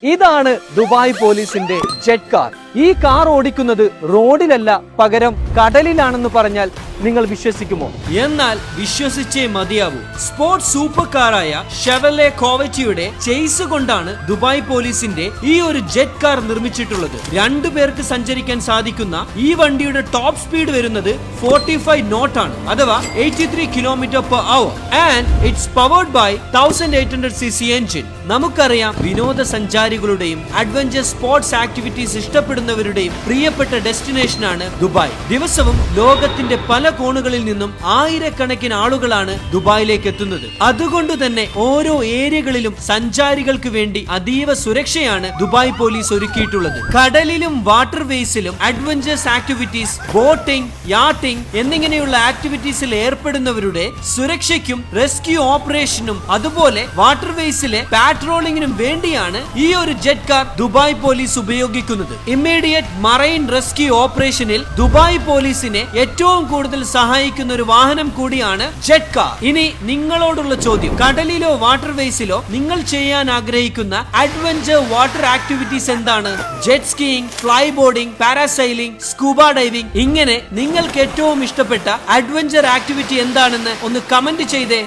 ഇതാണ് ദുബായ് പോലീസിന്റെ jet car. ഈ കാർ ഓടിക്കുന്നത് റോഡിലല്ല, പകരം കടലിലാണെന്ന് പറഞ്ഞാൽ നിങ്ങൾ വിശ്വസിക്കുമോ? എന്നാൽ വിശ്വസിച്ചേ മതിയാവൂ. സ്പോർട്സ് സൂപ്പർ കാറായ ഷെവർലെ കോവറ്റിയുടെ ചേസ് കൊണ്ടാണ് ദുബായ് പോലീസിന്റെ ഈ ഒരു ജെറ്റ് കാർ നിർമ്മിച്ചിട്ടുള്ളത്. 2 പേർക്ക് സഞ്ചരിക്കാൻ സാധിക്കുന്ന ഈ വണ്ടിയുടെ ടോപ്പ് സ്പീഡ് വരുന്നത് 45 നോട്ട് ആണ്, അഥവാ 83 km/h, and it's powered by 1800cc engine. നമുക്കറിയാം, വിനോദസഞ്ചാരികളുടെയും അഡ്വഞ്ചർ സ്പോർട്സ് ആക്ടിവിറ്റീസ് ഇഷ്ടപ്പെടുന്നവരുടെയും പ്രിയപ്പെട്ട ഡെസ്റ്റിനേഷനാണ് ദുബായ്. ദിവസവും ലോകത്തിന്റെ പല കോണുകളിൽ നിന്നും ആയിരക്കണക്കിന് ആളുകളാണ് ദുബായിലേക്ക് എത്തുന്നത്. അതുകൊണ്ട് തന്നെ ഓരോ ഏരിയകളിലും സഞ്ചാരികൾക്ക് വേണ്ടി അതീവ സുരക്ഷയാണ് ദുബായ് പോലീസ് ഒരുക്കിയിട്ടുള്ളത്. കടലിലും വാട്ടർ വേസിലും അഡ്വഞ്ചേഴ്സ് ആക്ടിവിറ്റീസ്, ബോട്ടിംഗ്, യാട്ടിംഗ് എന്നിങ്ങനെയുള്ള ആക്ടിവിറ്റീസിൽ ഏർപ്പെടുന്നവരുടെ സുരക്ഷയ്ക്കും റെസ്ക്യൂ ഓപ്പറേഷനും അതുപോലെ വാട്ടർ വേസിലെ പാട്രോളിംഗിനും വേണ്ടിയാണ് ഈ ഒരു ജെറ്റ് കാർ ദുബായ് പോലീസ് ഉപയോഗിക്കുന്നത്. ഇമ്മീഡിയറ്റ് മറൈൻ റെസ്ക്യൂ ഓപ്പറേഷനിൽ ദുബായ് പോലീസിനെ ഏറ്റവും കൂടുതൽ സഹായിക്കുന്ന ഒരു വാഹനം കൂടിയാണ് ജെറ്റ് കാർ. ഇനി നിങ്ങളോടുള്ള ചോദ്യം, കടലിലോ വാട്ടർ വേസിലോ നിങ്ങൾ ചെയ്യാൻ ആഗ്രഹിക്കുന്ന അഡ്വഞ്ചർ വാട്ടർ ആക്ടിവിറ്റീസ് എന്താണ്? Jet skiing, fly boarding, parasailing, scuba diving, ഇങ്ങനെ നിങ്ങൾക്ക് ഏറ്റവും ഇഷ്ടപ്പെട്ട അഡ്വഞ്ചർ ആക്ടിവിറ്റി എന്താണെന്ന് ഒന്ന് കമന്റ് ചെയ്തേ.